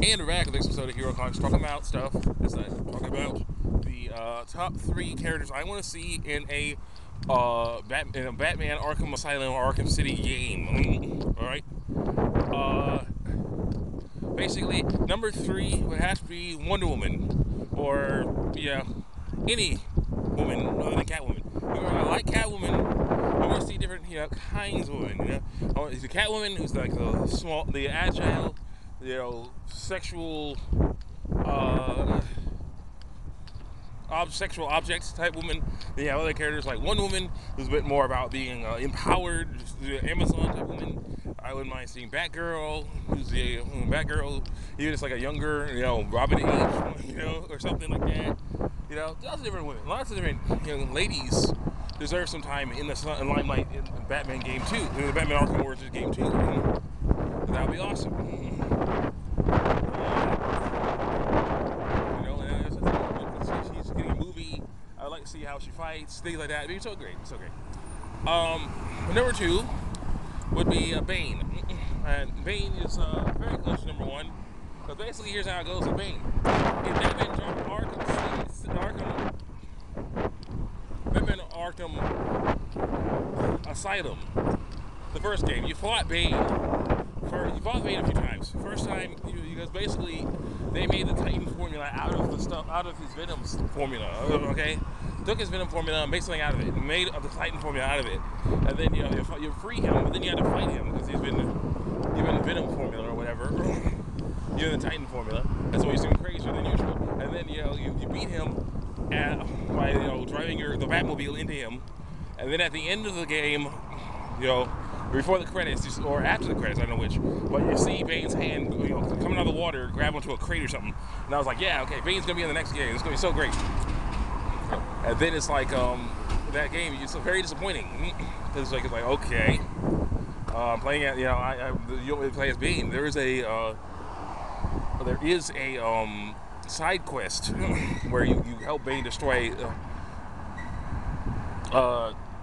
And we're back with this episode of Hero Comics talking about stuff. Talking about the top 3 characters I want to see in a Batman Arkham Asylum or Arkham City game. Alright? Basically, number 3 would have to be Wonder Woman. Or, yeah, any woman other than Catwoman. I like Catwoman. I want to see different, kinds of women. I want to see Catwoman who's like the agile, sexual, sexual objects type woman. Then you have other characters like Wonder Woman, who's a bit more about being empowered, Amazon type woman. I wouldn't mind seeing Batgirl, who's the Batgirl, even just like a younger, Robin age, or something like that. Lots of different women, lots of different young ladies deserve some time in the limelight in the Batman game too, in the Batman Arkham Origins game too. That would be awesome. She's getting a movie. I would like to see how she fights, things like that. It'd be so great, so great. Number 2 would be Bane, and Bane is very close to number 1. But basically, here's how it goes with Bane. In Batman Arkham Asylum, the first game, you fought Bane a few times. First time, because basically they made the Titan formula out of his Venom formula. Okay, took his Venom formula and made something out of it, and made the Titan formula out of it, and then you free him, but then you had to fight him because he's been given Venom formula or whatever, given the Titan formula, and so he's even crazier than usual. And then you beat him by driving the Batmobile into him, and then at the end of the game, before the credits, or after the credits, I don't know which, but you see Bane's hand, coming out of the water, grab onto a crate or something, and I was like, yeah, okay, Bane's gonna be in the next game. It's gonna be so great. And then it's like, that game, it's very disappointing. It's like, okay, playing at, you don't really play as Bane. There is a side quest where you help Bane destroy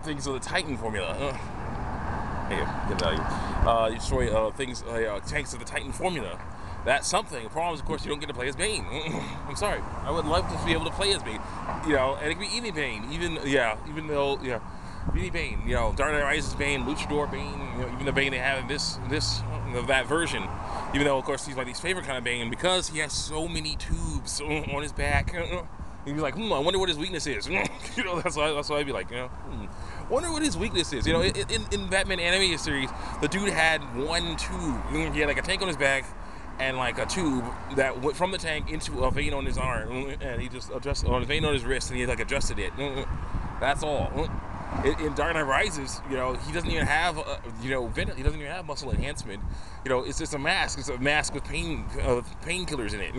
things of the Titan formula. You destroy things, tanks of the Titan formula. That's something. The problem is, of course, you don't get to play as Bane. I'm sorry. I would love to be able to play as Bane. And it could be any Bane. Even though, any Bane. Dark Knight Rises Bane, Luchador Bane. Even the Bane they have in that version. Even though, of course, he's my least favorite kind of Bane because he has so many tubes on his back. He'd be like, I wonder what his weakness is. That's why I'd be like, wonder what his weakness is. In Batman animated series, the dude had one tube. He had like a tank on his back and like a tube that went from the tank into a vein on his arm, and he just adjusted on a vein on his wrist, and he like adjusted it. That's all. In Dark Knight Rises, he doesn't even have, he doesn't even have muscle enhancement. It's just a mask. It's a mask with painkillers in it.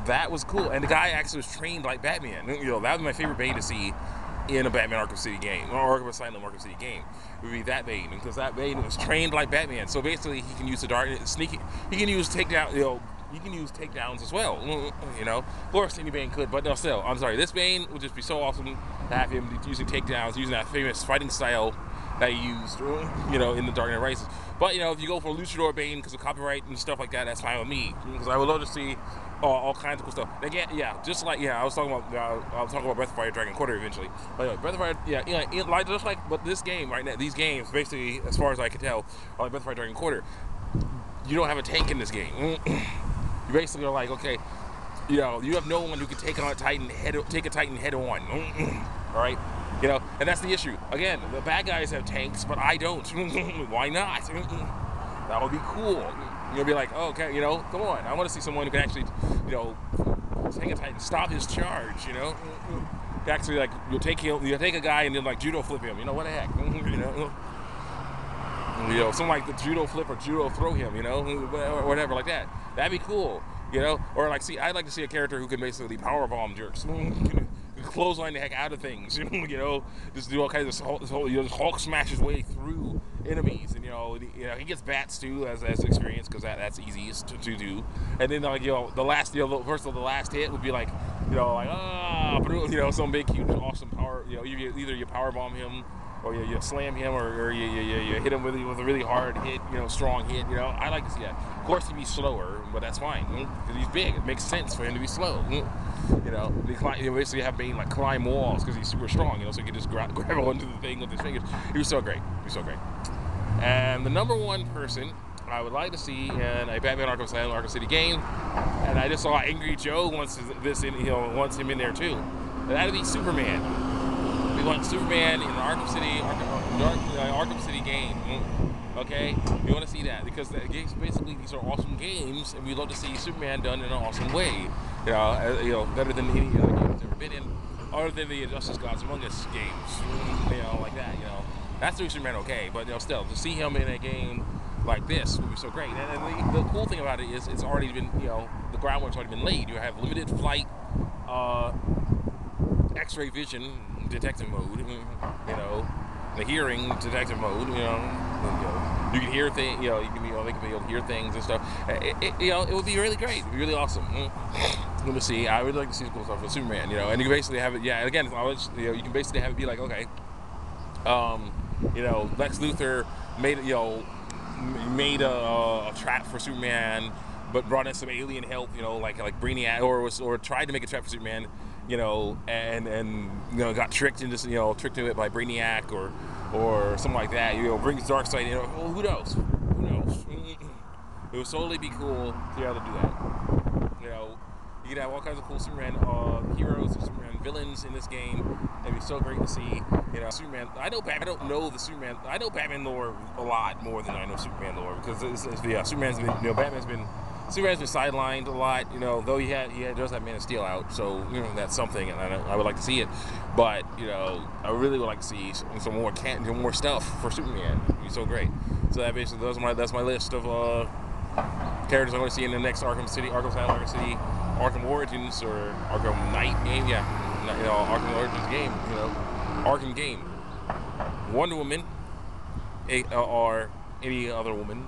That was cool. And the guy actually was trained like Batman. That was my favorite Bane to see in a Batman Arkham City game, or Arkham Asylum Arkham City game. It would be that Bane, because that Bane was trained like Batman. So basically, he can use the dark sneaking. He can use takedown. He can use takedowns as well. Of course, any Bane could, but no, still, I'm sorry. This Bane would just be so awesome to have him using takedowns, using that famous fighting style that he used, in the Dark Knight Rises. But if you go for Luchador Bane because of copyright and stuff like that, that's fine with me. Because I would love to see all kinds of cool stuff. Again, just like I was talking about Breath of Fire Dragon Quarter eventually. But Breath of Fire, but this game right now, these games basically, as far as I can tell, are like Breath of Fire Dragon Quarter. You don't have a tank in this game. You basically are like, okay, you have no one who can take a Titan head on. All right. And that's the issue. Again, the bad guys have tanks, but I don't. Why not? That would be cool. You'll be like, oh, okay, come on. I want to see someone who can actually, take a Titan, stop his charge, Actually, like, you'll take a guy and then, like, judo flip him. What the heck? Something like the judo flip or judo throw him, or whatever like that. That'd be cool, Or, like, I'd like to see a character who can basically powerbomb jerks. Clothesline the heck out of things, just do all kinds of Hulk smash his way through enemies, and he gets bats too as experience because that's easiest to do. And then the last first of the last hit would be like some big huge awesome power. Either you power bomb him or you slam him, or you hit him with a really hard hit, strong hit. I like to see that. Of course, he'd be slower, but that's fine because he's big. It makes sense for him to be slow. Basically have Bane like climb walls because he's super strong. So he can just grab onto the thing with his fingers. He was so great. And the number one person I would like to see in a Batman Arkham Asylum, Arkham City game, and I just saw Angry Joe wants him in there too. That'd be Superman. We want Superman in an Arkham City game. Okay, we want to see that because basically these are awesome games, and we'd love to see Superman done in an awesome way. Better than any other game that's ever been in, other than the Justice Gods Among Us games. Like that. That's doing Superman okay, but still to see him in a game like this would be so great. And the cool thing about it is it's already been, the groundwork's already been laid. You have limited flight, X-ray vision, detective mode, the hearing detective mode, you can hear things, they can be able to hear things and stuff. It would be really great. It would be really awesome. Let me see. I would like to see cool stuff with Superman, and you can basically have it. Yeah, again, you can basically have it be like, okay, Lex Luthor made a trap for Superman, but brought in some alien help, like Brainiac, or tried to make a trap for Superman, and got tricked into tricked into it by Brainiac or something like that. Brings Darkseid in. Well, who knows? It would totally be cool to be able to do that. You could have all kinds of cool Superman heroes and Superman villains in this game. It'd be so great to see. Superman. I know Batman lore a lot more than I know Superman lore because Superman's been sidelined a lot. Though he does have Man of Steel out, so that's something, and I would like to see it. But I really would like to see some more stuff for Superman. It'd be so great. So that's my list of characters I want to see in the next Arkham City, Arkham Origins or Arkham Knight game. Yeah, Arkham Origins game. Arkham game. Wonder Woman, or any other woman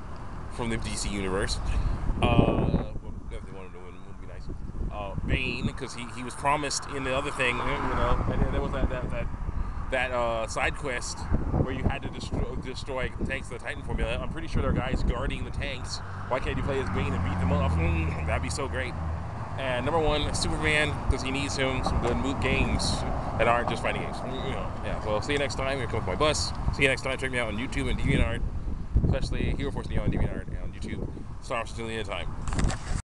from the DC universe. Definitely Wonder Woman would be nice. Bane, because he was promised in the other thing, and there was that side quest where you had to destroy tanks of the Titan formula. I'm pretty sure there are guys guarding the tanks. Why can't you play as Bane and beat them up? That'd be so great. And number one, Superman, because he needs some good games that aren't just fighting games. Yeah. So I'll see you next time. Here comes my bus. See you next time. Check me out on YouTube and DeviantArt, especially Hero Force Neo on DeviantArt and on YouTube. Star Wars Anytime.